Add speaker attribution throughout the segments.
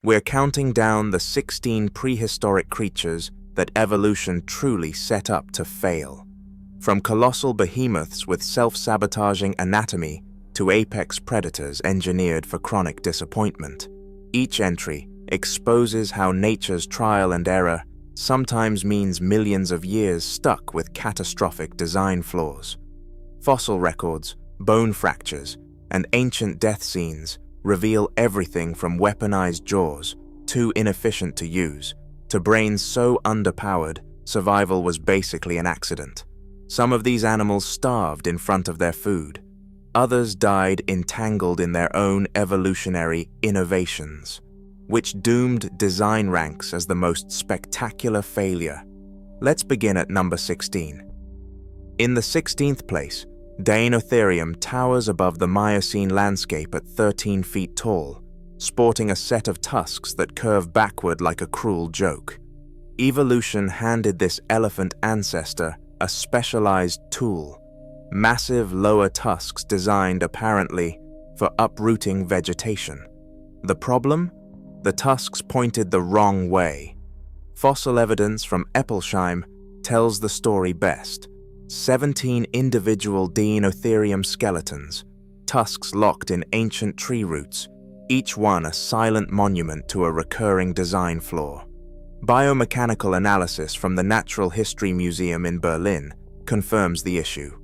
Speaker 1: We're counting down the 16 prehistoric creatures that evolution truly set up to fail. From colossal behemoths with self-sabotaging anatomy to apex predators engineered for chronic disappointment, each entry exposes how nature's trial and error sometimes means millions of years stuck with catastrophic design flaws. Fossil records, bone fractures, and ancient death scenes reveal everything from weaponized jaws, too inefficient to use, to brains so underpowered survival was basically an accident. Some of these animals starved in front of their food. Others died entangled in their own evolutionary innovations, which doomed design ranks as the most spectacular failure. Let's begin at number 16. In the 16th place, Deinotherium towers above the Miocene landscape at 13 feet tall, sporting a set of tusks that curve backward like a cruel joke. Evolution handed this elephant ancestor a specialized tool, massive lower tusks designed apparently for uprooting vegetation. The problem? The tusks pointed the wrong way. Fossil evidence from Eppelsheim tells the story best. 17 individual Deinotherium skeletons, tusks locked in ancient tree roots, each one a silent monument to a recurring design flaw. Biomechanical analysis from the Natural History Museum in Berlin confirms the issue.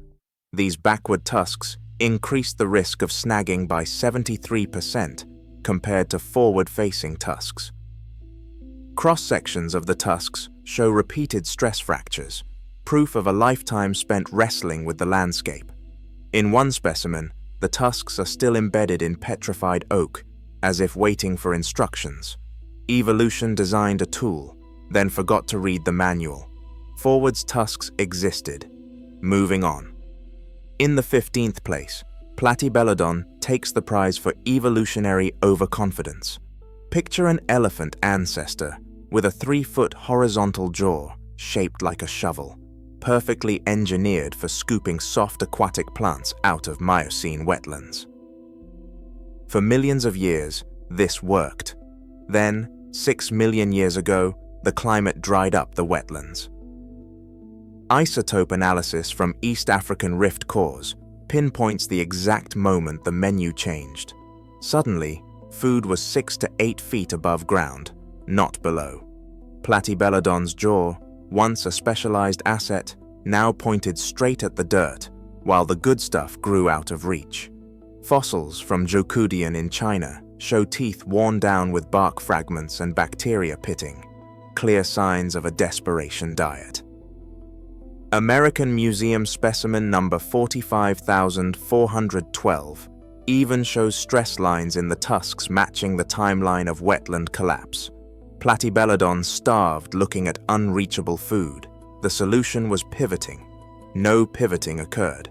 Speaker 1: These backward tusks increase the risk of snagging by 73% compared to forward-facing tusks. Cross-sections of the tusks show repeated stress fractures, proof of a lifetime spent wrestling with the landscape. In one specimen, the tusks are still embedded in petrified oak, as if waiting for instructions. Evolution designed a tool, then forgot to read the manual. Forward's tusks existed. Moving on. In the 15th place, Platybelodon takes the prize for evolutionary overconfidence. Picture an elephant ancestor with a 3-foot horizontal jaw shaped like a shovel, perfectly engineered for scooping soft aquatic plants out of Miocene wetlands. For millions of years, this worked. Then, 6 million years ago, the climate dried up the wetlands. Isotope analysis from East African rift cores pinpoints the exact moment the menu changed. Suddenly, food was 6 to 8 feet above ground, not below. Platybelodon's jaw, once a specialized asset, now pointed straight at the dirt, while the good stuff grew out of reach. Fossils from Jaekelopterus in China show teeth worn down with bark fragments and bacteria pitting, clear signs of a desperation diet. American Museum specimen number 45,412 even shows stress lines in the tusks matching the timeline of wetland collapse. Platybelodon starved looking at unreachable food. The solution was pivoting. No pivoting occurred.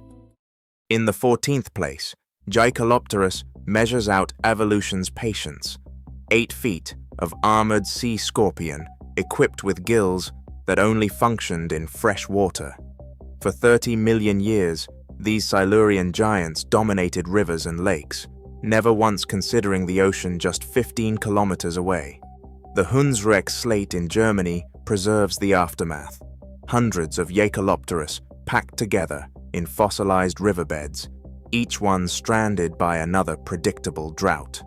Speaker 1: In the 14th place, Jaekelopterus measures out evolution's patience. 8 feet of armored sea scorpion equipped with gills that only functioned in fresh water. For 30 million years, these Silurian giants dominated rivers and lakes, never once considering the ocean just 15 kilometers away. The Hunsrück slate in Germany preserves the aftermath. Hundreds of Jaekelopterus packed together in fossilized riverbeds, each one stranded by another predictable drought.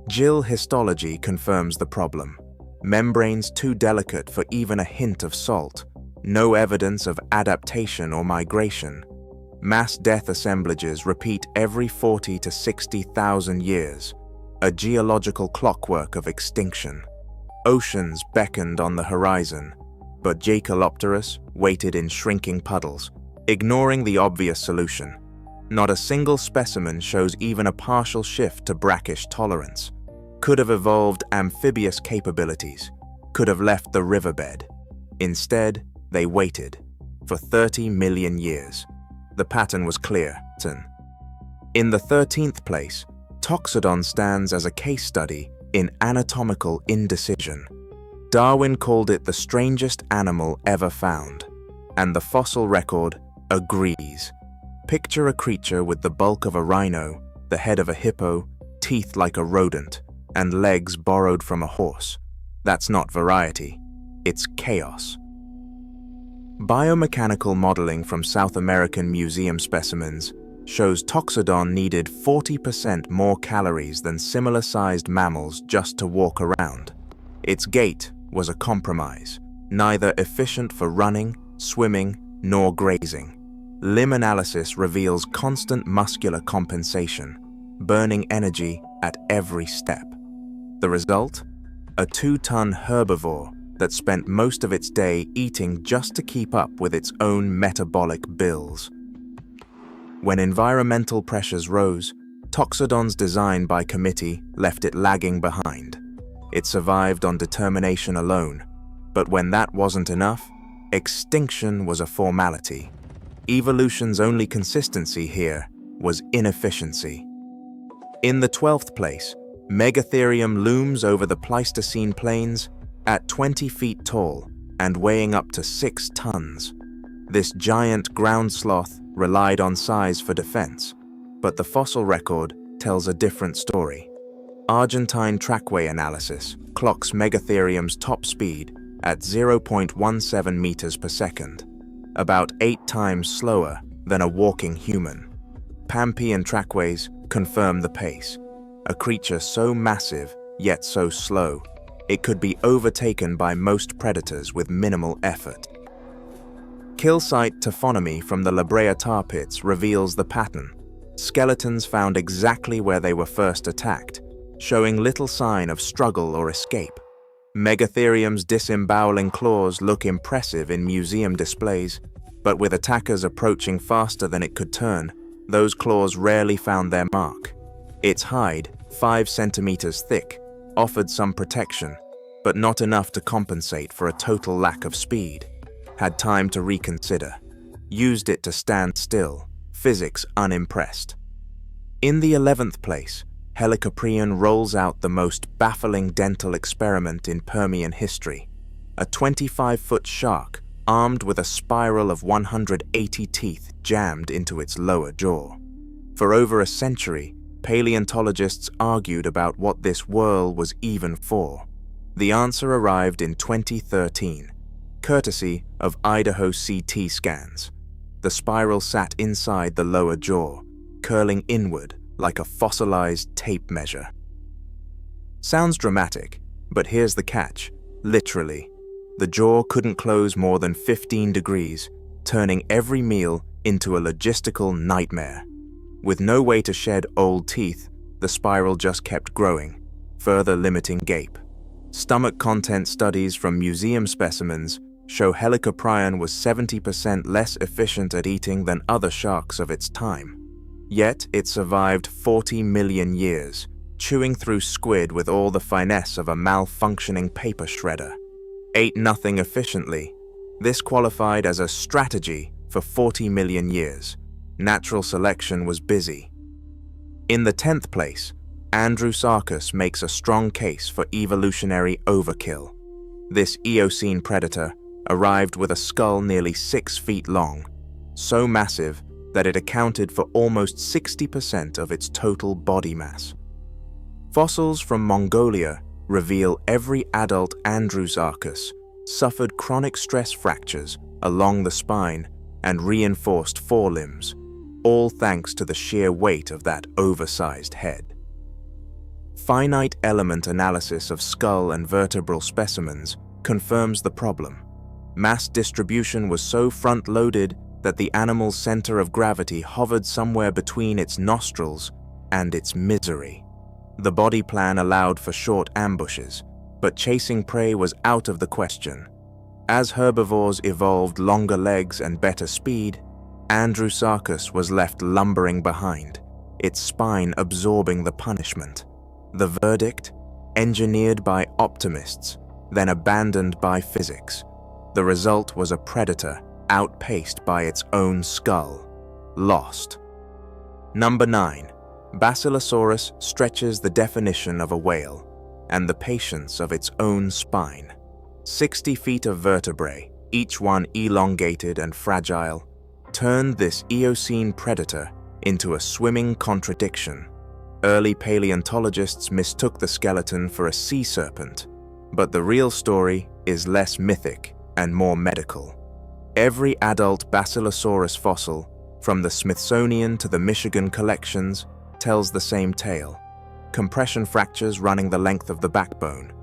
Speaker 1: Gill histology confirms the problem. Membranes too delicate for even a hint of salt. No evidence of adaptation or migration. Mass death assemblages repeat every 40 to 60,000 years. A geological clockwork of extinction. Oceans beckoned on the horizon, but Jaekelopterus waited in shrinking puddles, ignoring the obvious solution. Not a single specimen shows even a partial shift to brackish tolerance. Could have evolved amphibious capabilities, could have left the riverbed. Instead, they waited for 30 million years. The pattern was clear. In the 13th place, Toxodon stands as a case study in anatomical indecision. Darwin called it the strangest animal ever found, and the fossil record agrees. Picture a creature with the bulk of a rhino, the head of a hippo, teeth like a rodent, and legs borrowed from a horse. That's not variety, it's chaos. Biomechanical modeling from South American museum specimens shows Toxodon needed 40% more calories than similar-sized mammals just to walk around. Its gait was a compromise, neither efficient for running, swimming, nor grazing. Limb analysis reveals constant muscular compensation, burning energy at every step. The result? A 2-ton herbivore that spent most of its day eating just to keep up with its own metabolic bills. When environmental pressures rose, Toxodon's design by committee left it lagging behind. It survived on determination alone, but when that wasn't enough, extinction was a formality. Evolution's only consistency here was inefficiency. In the 12th place, Megatherium looms over the Pleistocene plains at 20 feet tall and weighing up to 6 tons. This giant ground sloth relied on size for defense, but the fossil record tells a different story. Argentine trackway analysis clocks Megatherium's top speed at 0.17 meters per second, about 8 times slower than a walking human. Pampean trackways confirm the pace, a creature so massive yet so slow, it could be overtaken by most predators with minimal effort. Kill site taphonomy from the La Brea tar pits reveals the pattern. Skeletons found exactly where they were first attacked, showing little sign of struggle or escape. Megatherium's disemboweling claws look impressive in museum displays, but with attackers approaching faster than it could turn, those claws rarely found their mark. Its hide, 5 centimeters thick, offered some protection, but not enough to compensate for a total lack of speed. Had time to reconsider. Used it to stand still, physics unimpressed. In the 11th place, Helicoprion rolls out the most baffling dental experiment in Permian history. A 25-foot shark armed with a spiral of 180 teeth jammed into its lower jaw. For over a century, paleontologists argued about what this whirl was even for. The answer arrived in 2013, courtesy of Idaho CT scans. The spiral sat inside the lower jaw, curling inward like a fossilized tape measure. Sounds dramatic, but here's the catch. Literally, the jaw couldn't close more than 15 degrees, turning every meal into a logistical nightmare. With no way to shed old teeth, the spiral just kept growing, further limiting gape. Stomach content studies from museum specimens show Helicoprion was 70% less efficient at eating than other sharks of its time. Yet it survived 40 million years, chewing through squid with all the finesse of a malfunctioning paper shredder. Ate nothing efficiently. This qualified as a strategy for 40 million years. Natural selection was busy. In the 10th place, Andrewsarchus makes a strong case for evolutionary overkill. This Eocene predator arrived with a skull nearly 6 feet long, so massive that it accounted for almost 60% of its total body mass. Fossils from Mongolia reveal every adult Andrewsarchus suffered chronic stress fractures along the spine and reinforced forelimbs, all thanks to the sheer weight of that oversized head. Finite element analysis of skull and vertebral specimens confirms the problem. Mass distribution was so front-loaded that the animal's center of gravity hovered somewhere between its nostrils and its misery. The body plan allowed for short ambushes, but chasing prey was out of the question. As herbivores evolved longer legs and better speed, Andrewsarchus was left lumbering behind, its spine absorbing the punishment. The verdict? Engineered by optimists, then abandoned by physics. The result was a predator outpaced by its own skull. Lost. Number 9. Basilosaurus stretches the definition of a whale and the patience of its own spine. 60 feet of vertebrae, each one elongated and fragile, turned this Eocene predator into a swimming contradiction. Early paleontologists mistook the skeleton for a sea serpent, but the real story is less mythic and more medical. Every adult Basilosaurus fossil, from the Smithsonian to the Michigan collections, tells the same tale. Compression fractures running the length of the backbone.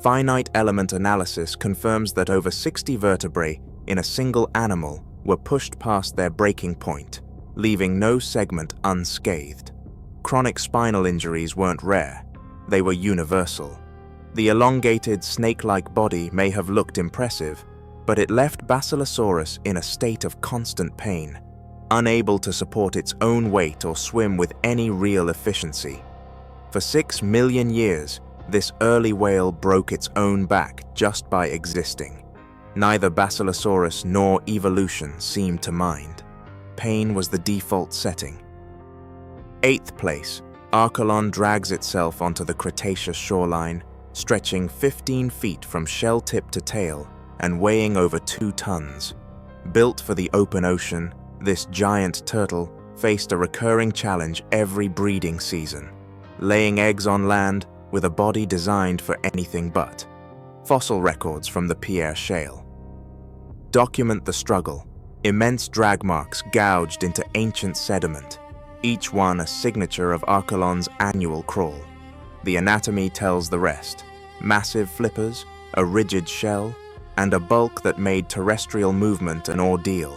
Speaker 1: Finite element analysis confirms that over 60 vertebrae in a single animal were pushed past their breaking point, leaving no segment unscathed. Chronic spinal injuries weren't rare, they were universal. The elongated snake-like body may have looked impressive, but it left Basilosaurus in a state of constant pain, unable to support its own weight or swim with any real efficiency. For 6 million years, this early whale broke its own back just by existing. Neither Basilosaurus nor evolution seemed to mind. Pain was the default setting. 8th place, Archelon drags itself onto the Cretaceous shoreline, stretching 15 feet from shell tip to tail and weighing over 2 tons. Built for the open ocean, this giant turtle faced a recurring challenge every breeding season, laying eggs on land with a body designed for anything but. Fossil records from the Pierre Shale document the struggle, immense drag marks gouged into ancient sediment, each one a signature of Archelon's annual crawl. The anatomy tells the rest: massive flippers, a rigid shell, and a bulk that made terrestrial movement an ordeal.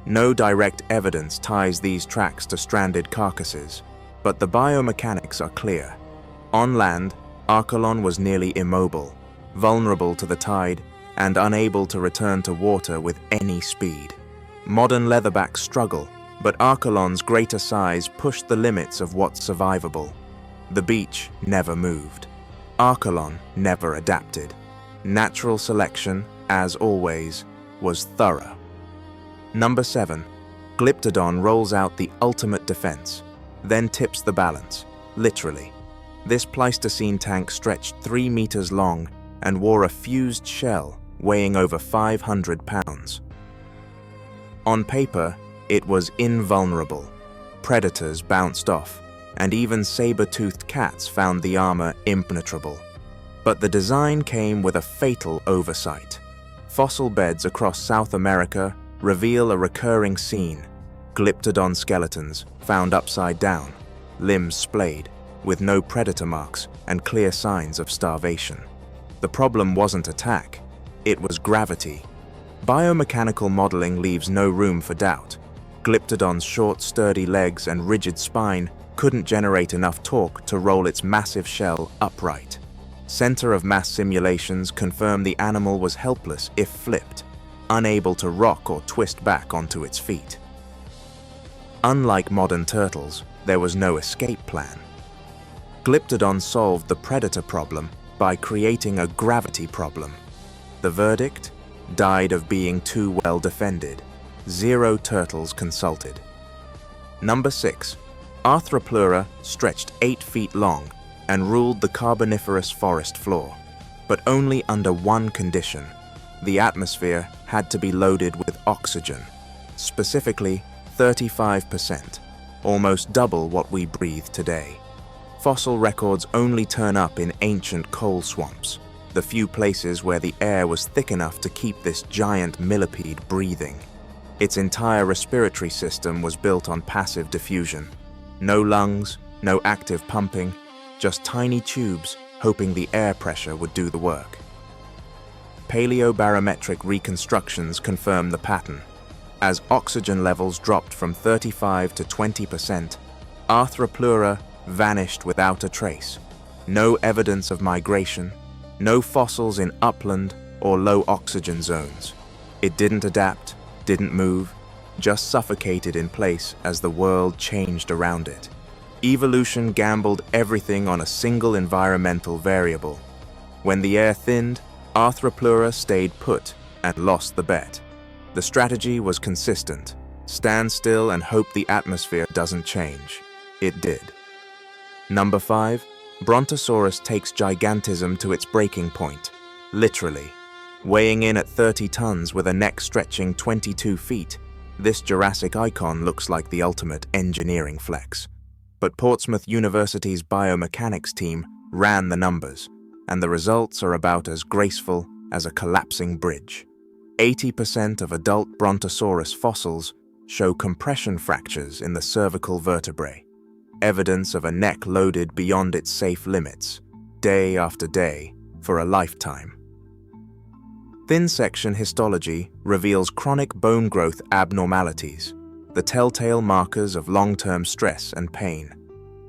Speaker 1: No direct evidence ties these tracks to stranded carcasses, but the biomechanics are clear. On land, Archelon was nearly immobile, vulnerable to the tide, and unable to return to water with any speed. Modern leatherbacks struggle, but Archelon's greater size pushed the limits of what's survivable. The beach never moved. Archelon never adapted. Natural selection, as always, was thorough. Number 7. Glyptodon rolls out the ultimate defense, then tips the balance, literally. This Pleistocene tank stretched 3 meters long and wore a fused shell weighing over 500 pounds. On paper, it was invulnerable. Predators bounced off, and even saber-toothed cats found the armor impenetrable. But the design came with a fatal oversight. Fossil beds across South America reveal a recurring scene: Glyptodon skeletons found upside down, limbs splayed, with no predator marks and clear signs of starvation. The problem wasn't attack, it was gravity. Biomechanical modeling leaves no room for doubt. Glyptodon's short, sturdy legs and rigid spine couldn't generate enough torque to roll its massive shell upright. Center of mass simulations confirm the animal was helpless if flipped, unable to rock or twist back onto its feet. Unlike modern turtles, there was no escape plan. Glyptodon solved the predator problem by creating a gravity problem. The verdict? Died of being too well defended. 0 turtles consulted. Number 6. Arthropleura stretched 8 feet long and ruled the Carboniferous forest floor, but only under one condition. The atmosphere had to be loaded with oxygen, specifically 35%, almost double what we breathe today. Fossil records only turn up in ancient coal swamps, the few places where the air was thick enough to keep this giant millipede breathing. Its entire respiratory system was built on passive diffusion. No lungs, no active pumping, just tiny tubes hoping the air pressure would do the work. Paleobarometric reconstructions confirm the pattern. As oxygen levels dropped from 35 to 20%, Arthropleura vanished without a trace. No evidence of migration, no fossils in upland or low oxygen zones. It didn't adapt, didn't move, just suffocated in place as the world changed around it. Evolution gambled everything on a single environmental variable. When the air thinned, Arthropleura stayed put and lost the bet. The strategy was consistent: stand still and hope the atmosphere doesn't change. It did. Number 5. Brontosaurus takes gigantism to its breaking point, literally. Weighing in at 30 tons with a neck stretching 22 feet, this Jurassic icon looks like the ultimate engineering flex. but Portsmouth University's biomechanics team ran the numbers, and the results are about as graceful as a collapsing bridge. 80% of adult Brontosaurus fossils show compression fractures in the cervical vertebrae, evidence of a neck loaded beyond its safe limits, day after day, for a lifetime. Thin section histology reveals chronic bone growth abnormalities, the telltale markers of long-term stress and pain.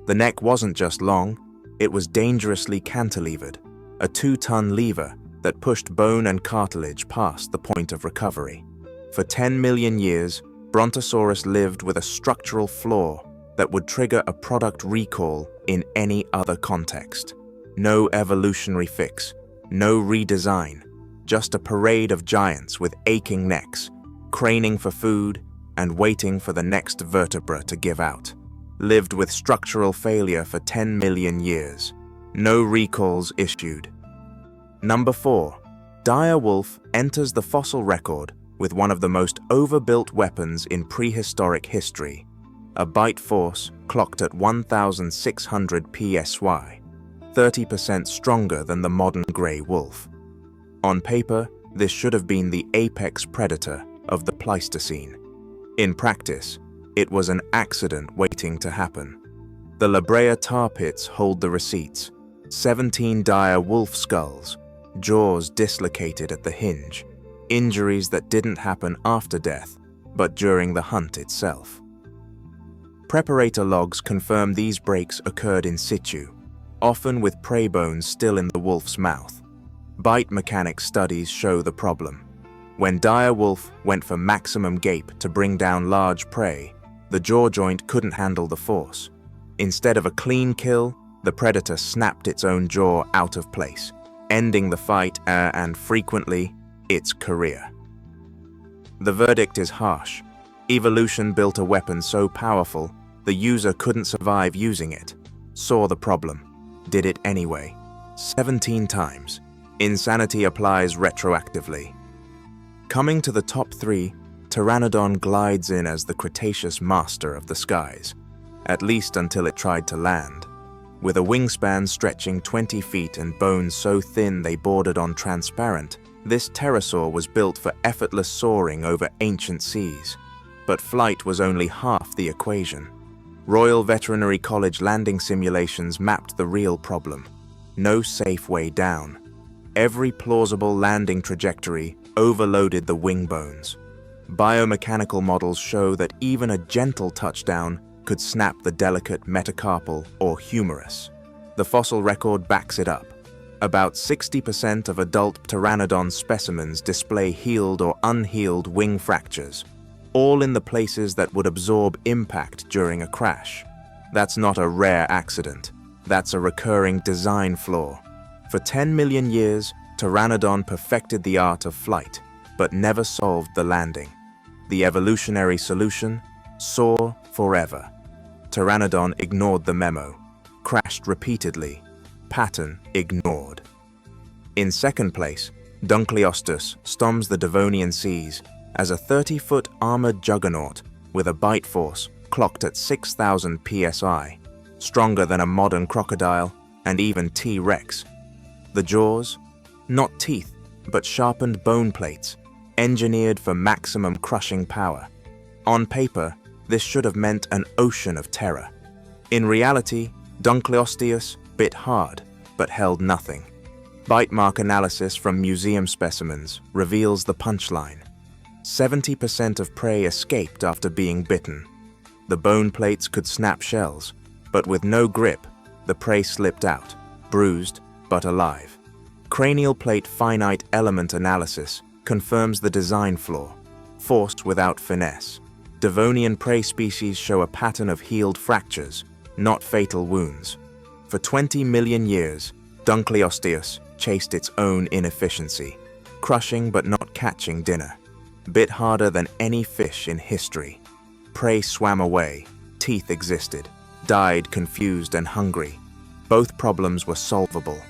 Speaker 1: The neck wasn't just long, it was dangerously cantilevered, a 2-ton lever that pushed bone and cartilage past the point of recovery. For 10 million years, Brontosaurus lived with a structural flaw that would trigger a product recall in any other context. No evolutionary fix, no redesign, just a parade of giants with aching necks, craning for food and waiting for the next vertebra to give out. Lived with structural failure for 10 million years. No recalls issued. Number 4. Dire wolf enters the fossil record with one of the most overbuilt weapons in prehistoric history, a bite force clocked at 1,600 psi, 30% stronger than the modern grey wolf. On paper, this should have been the apex predator of the Pleistocene. In practice, it was an accident waiting to happen. The La Brea tar pits hold the receipts. 17 dire wolf skulls, jaws dislocated at the hinge, injuries that didn't happen after death, but during the hunt itself. Preparator logs confirm these breaks occurred in situ, often with prey bones still in the wolf's mouth. Bite mechanics studies show the problem. When dire wolf went for maximum gape to bring down large prey, the jaw joint couldn't handle the force. Instead of a clean kill, the predator snapped its own jaw out of place, ending the fight and frequently, its career. The verdict is harsh. Evolution built a weapon so powerful, the user couldn't survive using it. Saw the problem. Did it anyway. 17 times. Insanity applies retroactively. Coming to the top 3, Pteranodon glides in as the Cretaceous master of the skies, at least until it tried to land. With a wingspan stretching 20 feet and bones so thin they bordered on transparent, this pterosaur was built for effortless soaring over ancient seas. But flight was only half the equation. Royal Veterinary College landing simulations mapped the real problem. No safe way down. Every plausible landing trajectory overloaded the wing bones. Biomechanical models show that even a gentle touchdown could snap the delicate metacarpal or humerus. The fossil record backs it up. About 60% of adult Pteranodon specimens display healed or unhealed wing fractures, all in the places that would absorb impact during a crash. That's not a rare accident. That's a recurring design flaw. For 10 million years, Pteranodon perfected the art of flight, but never solved the landing. The evolutionary solution? Soar forever. Pteranodon ignored the memo, crashed repeatedly, pattern ignored. In second place, Dunkleosteus storms the Devonian seas as a 30-foot armored juggernaut with a bite force clocked at 6,000 psi, stronger than a modern crocodile and even T-Rex. The jaws? Not teeth, but sharpened bone plates, engineered for maximum crushing power. On paper, this should have meant an ocean of terror. In reality, Dunkleosteus bit hard, but held nothing. Bite mark analysis from museum specimens reveals the punchline. 70% of prey escaped after being bitten. The bone plates could snap shells, but with no grip, the prey slipped out, bruised but alive. Cranial plate finite element analysis confirms the design flaw, forced without finesse. Devonian prey species show a pattern of healed fractures, not fatal wounds. For 20 million years, Dunkleosteus chased its own inefficiency, crushing but not catching dinner. Bit harder than any fish in history. Prey swam away, teeth existed, died confused and hungry. Both problems were solvable.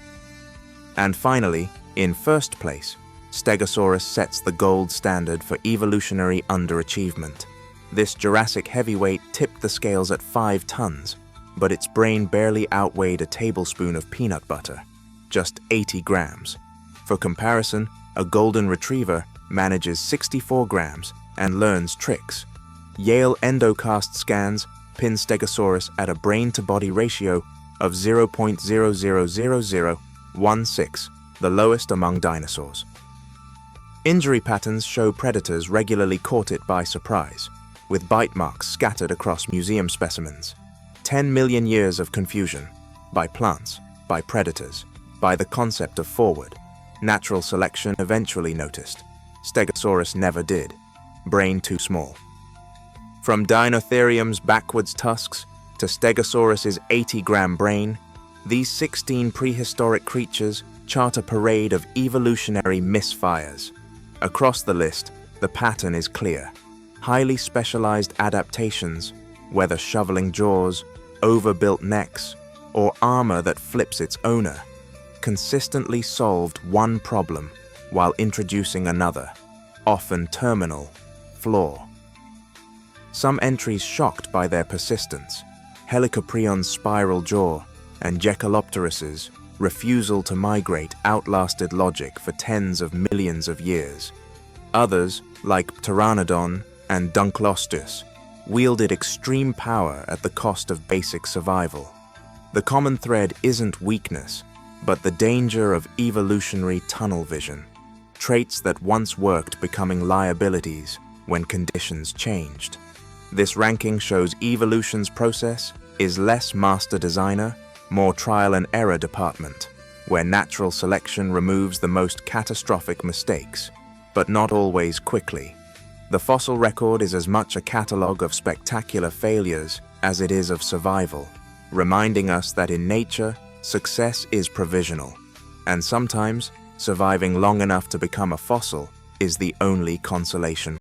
Speaker 1: And finally, in first place, Stegosaurus sets the gold standard for evolutionary underachievement. This Jurassic heavyweight tipped the scales at 5 tons, but its brain barely outweighed a tablespoon of peanut butter, just 80 grams. For comparison, a golden retriever manages 64 grams and learns tricks. Yale endocast scans pin Stegosaurus at a brain-to-body ratio of 0.000016, the lowest among dinosaurs. Injury patterns show predators regularly caught it by surprise, with bite marks scattered across museum specimens. 10 million years of confusion, by plants, by predators, by the concept of forward. Natural selection eventually noticed. Stegosaurus never did. Brain too small. From Deinotherium's backwards tusks to Stegosaurus's 80-gram brain, these 16 prehistoric creatures chart a parade of evolutionary misfires. Across the list, the pattern is clear. Highly specialized adaptations, whether shoveling jaws, overbuilt necks, or armor that flips its owner, consistently solved one problem while introducing another, often terminal, flaw. Some entries shocked by their persistence: Helicoprion's spiral jaw and Jaekelopterus's refusal to migrate outlasted logic for tens of millions of years. Others, like Pteranodon and Dunkleosteus, wielded extreme power at the cost of basic survival. The common thread isn't weakness, but the danger of evolutionary tunnel vision, traits that once worked becoming liabilities when conditions changed. This ranking shows evolution's process is less master-designer, more trial-and-error department, where natural selection removes the most catastrophic mistakes, but not always quickly. The fossil record is as much a catalogue of spectacular failures as it is of survival, reminding us that in nature, success is provisional, and sometimes surviving long enough to become a fossil is the only consolation.